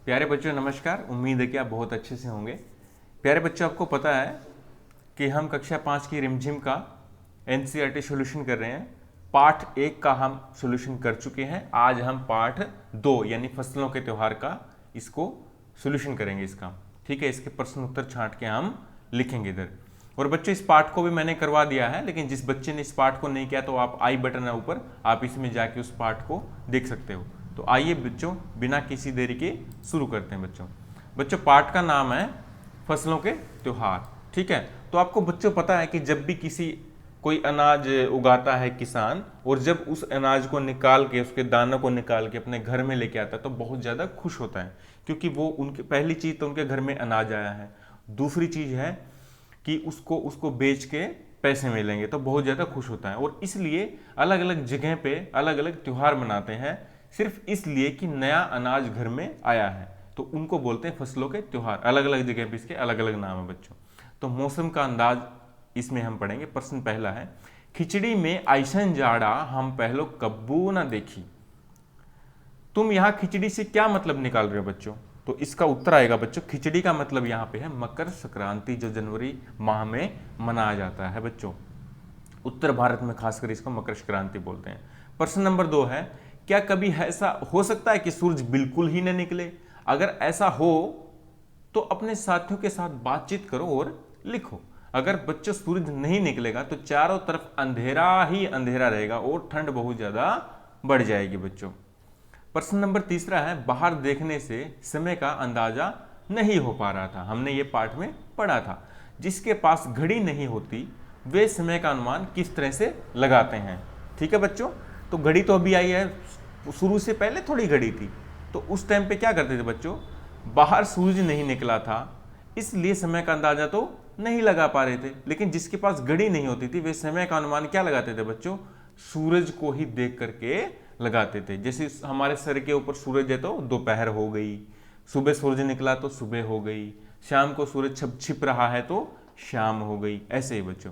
प्यारे बच्चों नमस्कार। उम्मीद है कि आप बहुत अच्छे से होंगे। प्यारे बच्चों, आपको पता है कि हम कक्षा 5 की रिमझिम का एनसीईआरटी सॉल्यूशन कर रहे हैं। पाठ 1 का हम सॉल्यूशन कर चुके हैं। आज हम पाठ 2 यानी फसलों के त्यौहार का इसको सॉल्यूशन करेंगे इसका। ठीक है, इसके प्रश्न उत्तर छांट के हम लिखेंगे इधर। और बच्चों, इस पाठ को भी मैंने करवा दिया है, लेकिन जिस बच्चे ने इस पाठ को नहीं किया तो आप आई बटन है ऊपर, आप इसमें जाके उस पाठ को देख सकते हो। तो आइए बच्चों, बिना किसी देरी के शुरू करते हैं। बच्चों पाठ का नाम है फसलों के त्योहार। ठीक है, तो आपको बच्चों पता है कि जब भी कोई अनाज उगाता है किसान, और जब उस अनाज को निकाल के, उसके दानों को निकाल के अपने घर में लेके आता है तो बहुत ज़्यादा खुश होता है, क्योंकि वो उनके पहली चीज़ तो उनके घर में अनाज आया है। दूसरी चीज़ है कि उसको बेच के पैसे मिलेंगे तो बहुत ज़्यादा खुश होता है। और इसलिए अलग अलग जगह पे अलग अलग त्यौहार मनाते हैं, सिर्फ इसलिए कि नया अनाज घर में आया है, तो उनको बोलते हैं फसलों के त्योहार। अलग अलग जगह पे इसके अलग अलग नाम है बच्चों। तो मौसम का अंदाज इसमें हम पढ़ेंगे। प्रश्न पहला है, खिचड़ी में ऐसन जाड़ा हम पहलो कब्बू ना देखी। तुम यहाँ खिचड़ी से क्या मतलब निकाल रहे हो बच्चों? तो इसका उत्तर आएगा बच्चों, खिचड़ी का मतलब यहाँ पे है मकर संक्रांति, जो जनवरी माह में मनाया जाता है बच्चों। उत्तर भारत में खासकर इसको मकर संक्रांति बोलते हैं। प्रश्न नंबर 2 है, क्या कभी ऐसा हो सकता है कि सूरज बिल्कुल ही न निकले? अगर ऐसा हो तो अपने साथियों के साथ बातचीत करो और लिखो। अगर बच्चों सूरज नहीं निकलेगा तो चारों तरफ अंधेरा ही अंधेरा रहेगा और ठंड बहुत ज्यादा बढ़ जाएगी बच्चों। प्रश्न नंबर 3 है, बाहर देखने से समय का अंदाजा नहीं हो पा रहा था। हमने ये पाठ में पढ़ा था। जिसके पास घड़ी नहीं होती वे समय का अनुमान किस तरह से लगाते हैं? ठीक है बच्चों, तो घड़ी तो अभी आई है, शुरू से पहले थोड़ी घड़ी थी। तो उस टाइम पे क्या करते थे बच्चों, बाहर सूरज नहीं निकला था, इसलिए समय का अंदाजा तो नहीं लगा पा रहे थे। लेकिन जिसके पास घड़ी नहीं होती थी वे समय का अनुमान क्या लगाते थे बच्चों? सूरज को ही देख करके लगाते थे। जैसे हमारे सर के ऊपर सूरज है तो दोपहर हो गई, सुबह सूरज निकला तो सुबह हो गई, शाम को सूरज छिप रहा है तो शाम हो गई। ऐसे ही बच्चों,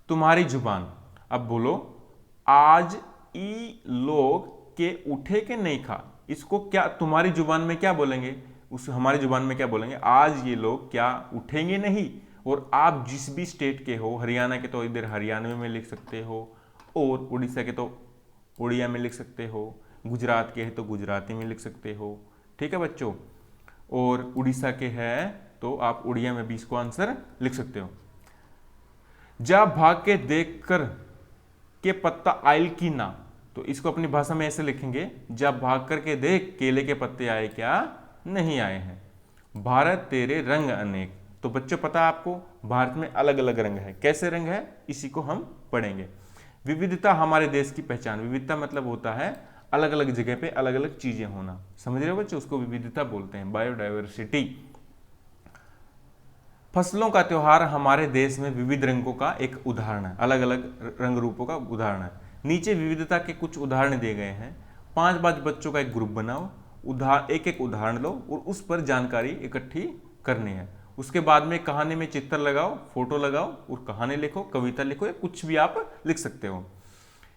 तुम्हारी जुबान, अब बोलो, आज ई लोग के उठे के नहीं खा, इसको क्या तुम्हारी जुबान में क्या बोलेंगे? उस हमारी जुबान में क्या बोलेंगे? आज ये लोग क्या उठेंगे नहीं। और आप जिस भी स्टेट के हो, हरियाणा के तो इधर हरियाणवी में लिख सकते हो, और उड़ीसा के तो उड़िया में लिख सकते हो, गुजरात के है तो गुजराती में लिख सकते हो। ठीक है बच्चों, और उड़ीसा के है तो आप उड़िया में भी इसको आंसर लिख सकते हो। जा भाग के देख कर के पत्ता आयल की ना, तो इसको अपनी भाषा में ऐसे लिखेंगे, जब भाग करके देख केले के पत्ते आए क्या नहीं आए हैं। भारत तेरे रंग अनेक, तो बच्चों पता है आपको भारत में अलग अलग रंग है। कैसे रंग है इसी को हम पढ़ेंगे। विविधता हमारे देश की पहचान। विविधता मतलब होता है अलग अलग जगह पे अलग अलग चीजें होना। समझ रहे हो बच्चों, उसको विविधता बोलते हैं, बायोडाइवर्सिटी। फसलों का त्योहार हमारे देश में विविध रंगों का एक उदाहरण है, अलग अलग रंग रूपों का उदाहरण है। नीचे विविधता के कुछ उदाहरण दिए गए हैं। 5 बच्चों का एक ग्रुप बनाओ, एक एक उदाहरण लो और उस पर जानकारी इकट्ठी करनी है। उसके बाद में कहानी में चित्र लगाओ, फोटो लगाओ और कहानी लिखो, कविता लिखो, या कुछ भी आप लिख सकते हो।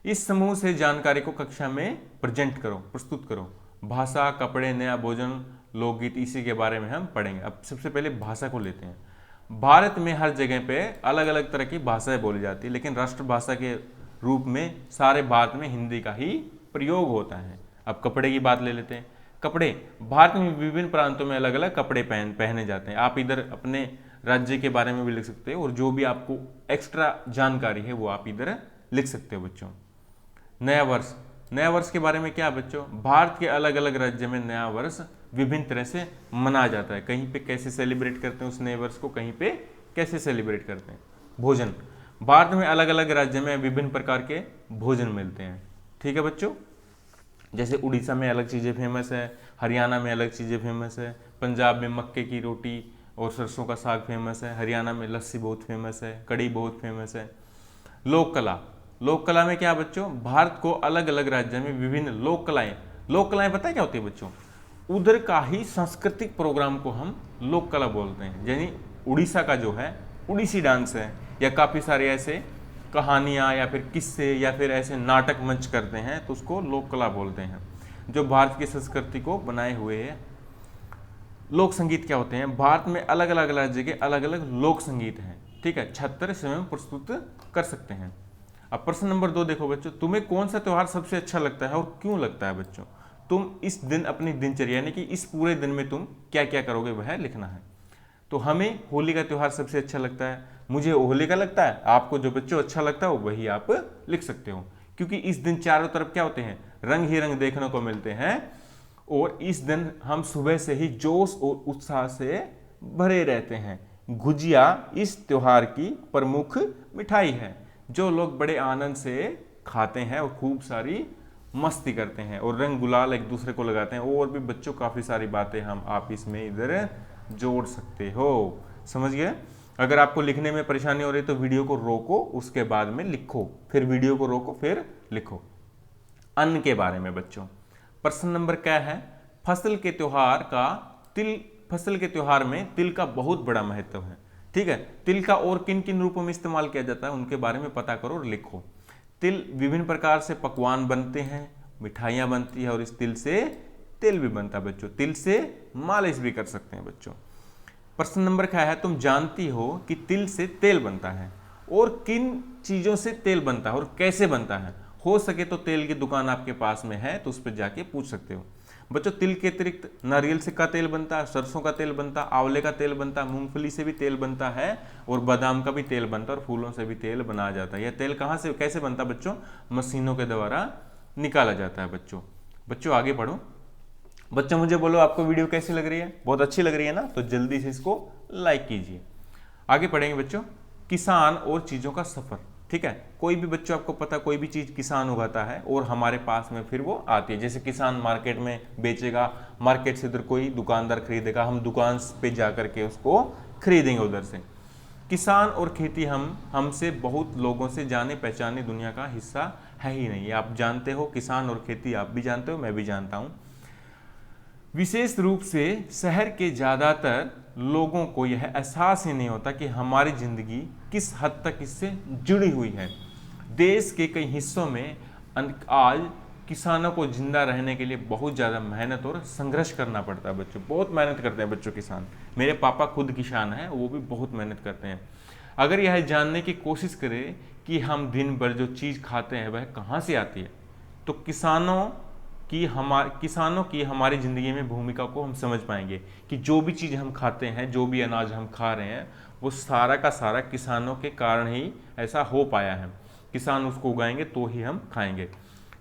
इस समूह से जानकारी को कक्षा में प्रेजेंट करो, प्रस्तुत करो। भाषा, कपड़े, नया भोजन, लोकगीत, इसी के बारे में हम पढ़ेंगे। अब सबसे पहले भाषा को लेते हैं। भारत में हर जगह पे अलग अलग तरह की भाषाएं बोली जाती है, लेकिन राष्ट्रभाषा के रूप में सारे भारत में हिंदी का ही प्रयोग होता है। अब कपड़े की बात ले लेते हैं। कपड़े, भारत में विभिन्न प्रांतों में अलग अलग कपड़े पहने जाते हैं। आप इधर अपने राज्य के बारे में भी लिख सकते हो, और जो भी आपको एक्स्ट्रा जानकारी है वो आप इधर लिख सकते हो बच्चों। नया वर्ष, नया वर्ष के बारे में क्या बच्चों, भारत के अलग अलग राज्य में नया वर्ष विभिन्न तरह से मनाया जाता है। कहीं पे कैसे सेलिब्रेट करते हैं उस नए वर्ष को, कहीं पे कैसे सेलिब्रेट करते हैं। भोजन, भारत में अलग अलग राज्य में विभिन्न प्रकार के भोजन मिलते हैं। ठीक है बच्चों, जैसे उड़ीसा में अलग चीज़ें फेमस है, हरियाणा में अलग चीज़ें फेमस है, पंजाब में मक्के की रोटी और सरसों का साग फेमस है, हरियाणा में लस्सी बहुत फेमस है, कढ़ी बहुत फेमस है। लोक कला, लोक कला में क्या बच्चों, भारत को अलग अलग राज्य में विभिन्न लोक कलाएं पता है क्या होती है बच्चों? उधर का ही सांस्कृतिक प्रोग्राम को हम लोक कला बोलते हैं। यानी उड़ीसा का जो है उड़ीसी डांस है, या काफ़ी सारे ऐसे कहानियाँ या फिर किस्से या फिर ऐसे नाटक मंच करते हैं, तो उसको लोक कला बोलते हैं, जो भारत की संस्कृति को बनाए हुए है। लोक संगीत क्या होते हैं? भारत में अलग अलग जगह अलग अलग लोक संगीत हैं, ठीक है, 76 स्वयं प्रस्तुत कर सकते हैं। अब प्रश्न नंबर 2 देखो बच्चों, तुम्हें कौन सा त्योहार सबसे अच्छा लगता है और क्यों लगता है बच्चों? तुम इस दिन अपनी दिनचर्या यानी कि इस पूरे दिन में तुम क्या क्या करोगे वह लिखना है। तो हमें होली का त्योहार सबसे अच्छा लगता है, मुझे होली का लगता है, आपको जो बच्चों अच्छा लगता है वही आप लिख सकते हो, क्योंकि इस दिन चारों तरफ क्या होते हैं? रंग ही रंग देखने को मिलते हैं, और इस दिन हम सुबह से ही जोश और उत्साह से भरे रहते हैं। गुजिया इस त्योहार की प्रमुख मिठाई है, जो लोग बड़े आनंद से खाते हैं और खूब सारी मस्ती करते हैं और रंग गुलाल एक दूसरे को लगाते हैं। और भी बच्चों काफ़ी सारी बातें हम आप इसमें इधर जोड़ सकते हो, समझ गए? अगर आपको लिखने में परेशानी हो रही है तो वीडियो को रोको, उसके बाद में लिखो, फिर वीडियो को रोको फिर लिखो। अन्न के बारे में बच्चों, प्रश्न नंबर क्या है? फसल के त्योहार में तिल का बहुत बड़ा महत्व है, ठीक है। तिल का और किन किन रूपों में इस्तेमाल किया जाता है उनके बारे में पता करो और लिखो। तिल विभिन्न प्रकार से पकवान बनते हैं, मिठाइयाँ बनती है, और इस तिल से तेल भी बनता है बच्चों। तिल से मालिश भी कर सकते हैं बच्चों। प्रश्न नंबर क्या है? तुम जानती हो कि तिल से तेल बनता है और किन चीज़ों से तेल बनता है और कैसे बनता है? हो सके तो तेल की दुकान आपके पास में है तो उस पर जाके पूछ सकते हो बच्चों। तिल के अतिरिक्त नारियल से का तेल बनता है, सरसों का तेल बनता है, आंवले का तेल बनता है, मूंगफली से भी तेल बनता है, और बादाम का भी तेल बनता है, और फूलों से भी तेल बनाया जाता है। यह तेल कहाँ से कैसे बनता है बच्चों? मशीनों के द्वारा निकाला जाता है बच्चों। बच्चों आगे पढ़ो। बच्चों मुझे बोलो आपको वीडियो कैसी लग रही है? बहुत अच्छी लग रही है ना? तो जल्दी से इसको लाइक कीजिए। आगे पढ़ेंगे बच्चों, किसान और चीज़ों का सफ़र, ठीक है। कोई भी बच्चों आपको पता, कोई भी चीज़ किसान उगाता है और हमारे पास में फिर वो आती है। जैसे किसान मार्केट में बेचेगा, मार्केट से उधर कोई दुकानदार खरीदेगा, हम दुकान पे जा करके उसको खरीदेंगे उधर से। किसान और खेती हमसे बहुत लोगों से जाने पहचाने दुनिया का हिस्सा है ही नहीं। आप जानते हो, किसान और खेती आप भी जानते हो, मैं भी जानता हूँ। विशेष रूप से शहर के ज़्यादातर लोगों को यह एहसास ही नहीं होता कि हमारी ज़िंदगी किस हद तक इससे जुड़ी हुई है। देश के कई हिस्सों में आज किसानों को जिंदा रहने के लिए बहुत ज़्यादा मेहनत और संघर्ष करना पड़ता है बच्चों। बहुत मेहनत करते हैं बच्चों किसान। मेरे पापा खुद किसान हैं, वो भी बहुत मेहनत करते हैं। अगर यह जानने की कोशिश करें कि हम दिन भर जो चीज़ खाते हैं वह कहाँ से आती है, तो किसानों की हमारी ज़िंदगी में भूमिका को हम समझ पाएंगे कि जो भी चीज़ हम खाते हैं, जो भी अनाज हम खा रहे हैं, वो सारा का सारा किसानों के कारण ही ऐसा हो पाया है। किसान उसको उगाएंगे तो ही हम खाएंगे।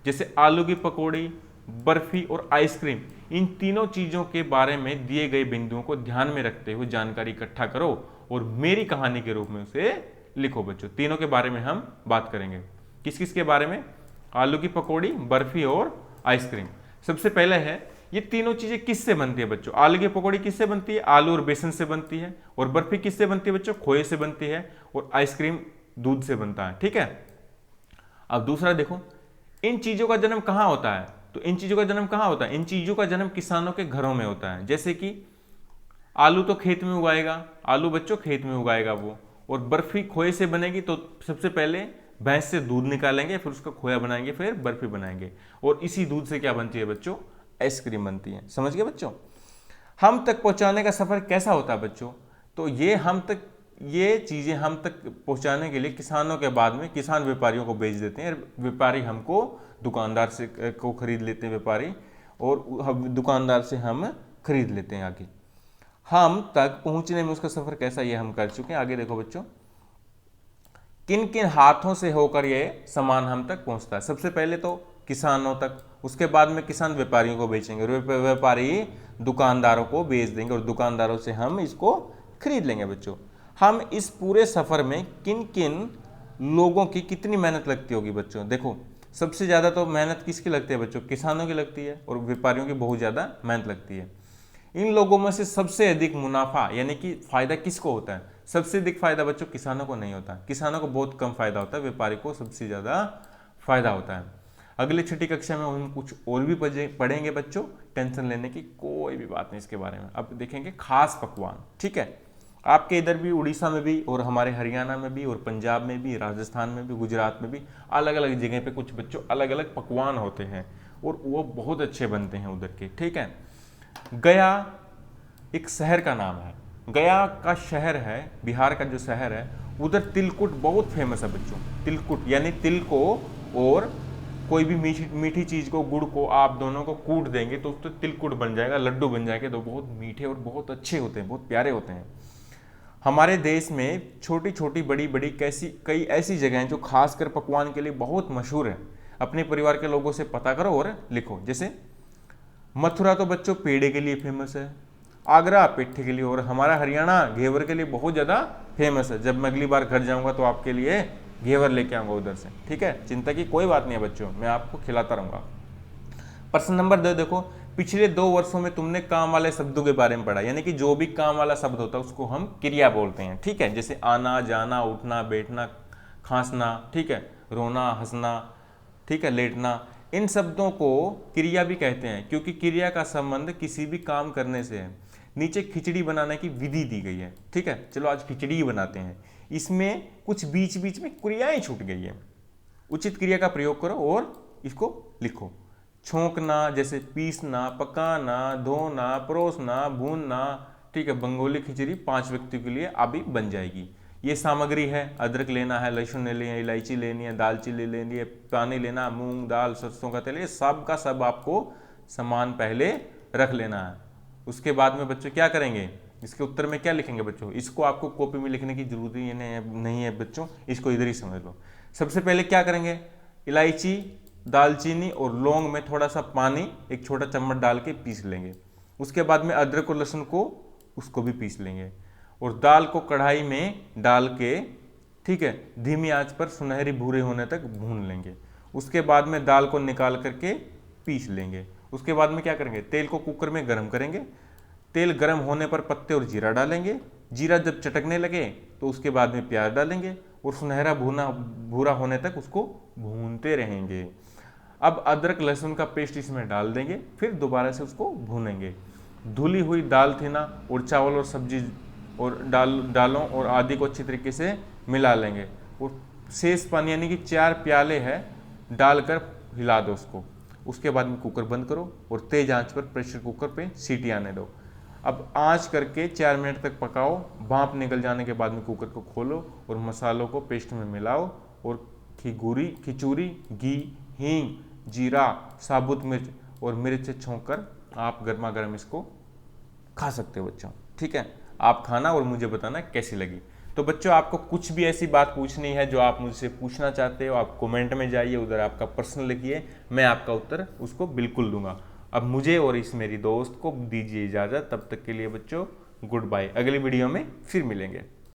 जैसे आलू की पकौड़ी, बर्फ़ी और आइसक्रीम, इन तीनों चीज़ों के बारे में दिए गए बिंदुओं को ध्यान में रखते हुए जानकारी इकट्ठा करो और मेरी कहानी के रूप में उसे लिखो बच्चों। तीनों के बारे में हम बात करेंगे। किस किस के बारे में? आलू की पकौड़ी, बर्फ़ी और आइसक्रीम। सबसे पहले है, ये तीनों चीजें किससे बनती है बच्चों? आलू की पकौड़ी किससे बनती है? आलू और बेसन से बनती है। और बर्फी किससे बनती है बच्चों? खोए से बनती है। और आइसक्रीम दूध से बनता है, ठीक है। अब दूसरा देखो, इन चीजों का जन्म कहाँ होता है? तो इन चीजों का जन्म कहाँ होता है? इन चीजों का जन्म किसानों के घरों में होता है। जैसे कि आलू तो खेत में उगाएगा, आलू बच्चों खेत में उगाएगा वो। और बर्फी खोए से बनेगी तो सबसे पहले भैंस से दूध निकालेंगे, फिर उसका खोया बनाएंगे, फिर बर्फी बनाएंगे। और इसी दूध से क्या बनती है बच्चों? आइसक्रीम बनती है। समझ गए बच्चों? हम तक पहुंचाने का सफर कैसा होता है बच्चों? तो ये चीजें हम तक पहुंचाने के लिए किसानों के बाद में किसान व्यापारियों को बेच देते हैं। व्यापारी हमको दुकानदार से को खरीद लेते हैं व्यापारी, और दुकानदार से हम खरीद लेते हैं। आगे हम तक पहुंचने में उसका सफर कैसा, ये हम कर चुके हैं। आगे देखो बच्चों, किन किन हाथों से होकर यह सामान हम तक पहुंचता है? सबसे पहले तो किसानों तक, उसके बाद में किसान व्यापारियों को बेचेंगे, व्यापारी दुकानदारों को बेच देंगे, और दुकानदारों से हम इसको खरीद लेंगे बच्चों। हम इस पूरे सफर में किन किन लोगों की कितनी मेहनत लगती होगी बच्चों? देखो, सबसे ज़्यादा तो मेहनत किसकी लगती है बच्चों? किसानों की लगती है, और व्यापारियों की बहुत ज़्यादा मेहनत लगती है। इन लोगों में से सबसे अधिक मुनाफा यानी कि फायदा किसको होता है? सबसे अधिक फायदा बच्चों किसानों को नहीं होता। किसानों को बहुत कम फायदा होता है, व्यापारी को सबसे ज़्यादा फायदा होता है। अगले छठी कक्षा में हम कुछ और भी पढ़ेंगे बच्चों, टेंशन लेने की कोई भी बात नहीं इसके बारे में। अब देखेंगे खास पकवान, ठीक है। आपके इधर भी, उड़ीसा में भी, और हमारे हरियाणा में भी, और पंजाब में भी, राजस्थान में भी, गुजरात में भी, अलग अलग जगह पे कुछ बच्चों अलग अलग पकवान होते हैं और वो बहुत अच्छे बनते हैं उधर के, ठीक है। गया एक शहर का नाम है, गया का शहर है, बिहार का जो शहर है, उधर तिलकुट बहुत फेमस है बच्चों। तिलकुट यानी तिल को और कोई भी मीठी चीज को, गुड़ को आप दोनों को कूट देंगे तो उससे तिलकुट बन जाएगा, लड्डू बन जाएंगे, तो बहुत मीठे और बहुत अच्छे होते हैं, बहुत प्यारे होते हैं। हमारे देश में छोटी छोटी बड़ी बड़ी कई ऐसी जगह हैं जो खासकर पकवान के लिए बहुत मशहूर है। अपने परिवार के लोगों से पता करो और लिखो। जैसे मथुरा तो बच्चों पेड़े के लिए फेमस है, आगरा पेठे के लिए, और हमारा हरियाणा घेवर के लिए बहुत ज़्यादा फेमस है। जब मैं अगली बार घर जाऊंगा तो आपके लिए घेवर लेके आऊंगा उधर से, ठीक है, चिंता की कोई बात नहीं है बच्चों, मैं आपको खिलाता रहूंगा। प्रश्न नंबर 2 देखो, पिछले 2 वर्षों में तुमने काम वाले शब्दों के बारे में पढ़ा, यानी कि जो भी काम वाला शब्द होता है उसको हम क्रिया बोलते हैं, ठीक है। जैसे आना, जाना, उठना, बैठना, खांसना, ठीक है, रोना, हंसना, ठीक है, लेटना, इन शब्दों को क्रिया भी कहते हैं, क्योंकि क्रिया का संबंध किसी भी काम करने से है। नीचे खिचड़ी बनाने की विधि दी गई है, ठीक है, चलो आज खिचड़ी ही बनाते हैं। इसमें कुछ बीच बीच में क्रियाएं छूट गई है, उचित क्रिया का प्रयोग करो और इसको लिखो। छोंकना, जैसे पीसना, पकाना, धोना, परोसना, भूनना, ठीक है, बंगाली खिचड़ी 5 व्यक्तियों के लिए अभी बन जाएगी। ये सामग्री है, अदरक लेना है, लहसुन लेनी है, इलायची लेनी है, दालचीनी लेनी है, पानी लेना, मूंग दाल, सरसों का तेल, ये सब का सब आपको सामान पहले रख लेना है। उसके बाद में बच्चों क्या करेंगे, इसके उत्तर में क्या लिखेंगे बच्चों, इसको आपको कॉपी में लिखने की जरूरत ही नहीं है बच्चों, इसको इधर ही समझ लो। सबसे पहले क्या करेंगे, इलायची, दालचीनी और लौंग में थोड़ा सा पानी 1 छोटा चम्मच डाल के पीस लेंगे। उसके बाद में अदरक और लहसुन को उसको भी पीस लेंगे और दाल को कढ़ाई में डाल के, ठीक है, धीमी आंच पर सुनहरी भूरे होने तक भून लेंगे। उसके बाद में दाल को निकाल करके पीस लेंगे। उसके बाद में क्या करेंगे, तेल को कुकर में गर्म करेंगे। तेल गर्म होने पर पत्ते और जीरा डालेंगे। जीरा जब चटकने लगे तो उसके बाद में प्याज डालेंगे और सुनहरा भूरा होने तक उसको भूनते रहेंगे। अब अदरक लहसुन का पेस्ट इसमें डाल देंगे, फिर दोबारा से उसको भूनेंगे। धुली हुई दाल थी ना, और चावल और सब्जी और दालों और आदि को अच्छी तरीके से मिला लेंगे और शेष पानी यानी कि 4 प्याले है डालकर हिला दो उसको। उसके बाद में कुकर बंद करो और तेज आंच पर प्रेशर कुकर पे सीटी आने दो। अब आंच करके 4 मिनट तक पकाओ। भाप निकल जाने के बाद में कुकर को खोलो और मसालों को पेस्ट में मिलाओ और खिचूरी, घी, हींग, जीरा, साबुत मिर्च और मिर्च से छोंककर आप गर्मा गर्म इसको खा सकते हो बच्चों, ठीक है। आप खाना और मुझे बताना कैसी लगी। तो बच्चों आपको कुछ भी ऐसी बात पूछनी है जो आप मुझसे पूछना चाहते हो, आप कमेंट में जाइए, उधर आपका प्रश्न लिखिए, मैं आपका उत्तर उसको बिल्कुल दूंगा। अब मुझे और इस मेरी दोस्त को दीजिए इजाज़त, तब तक के लिए बच्चों गुड बाय, अगली वीडियो में फिर मिलेंगे।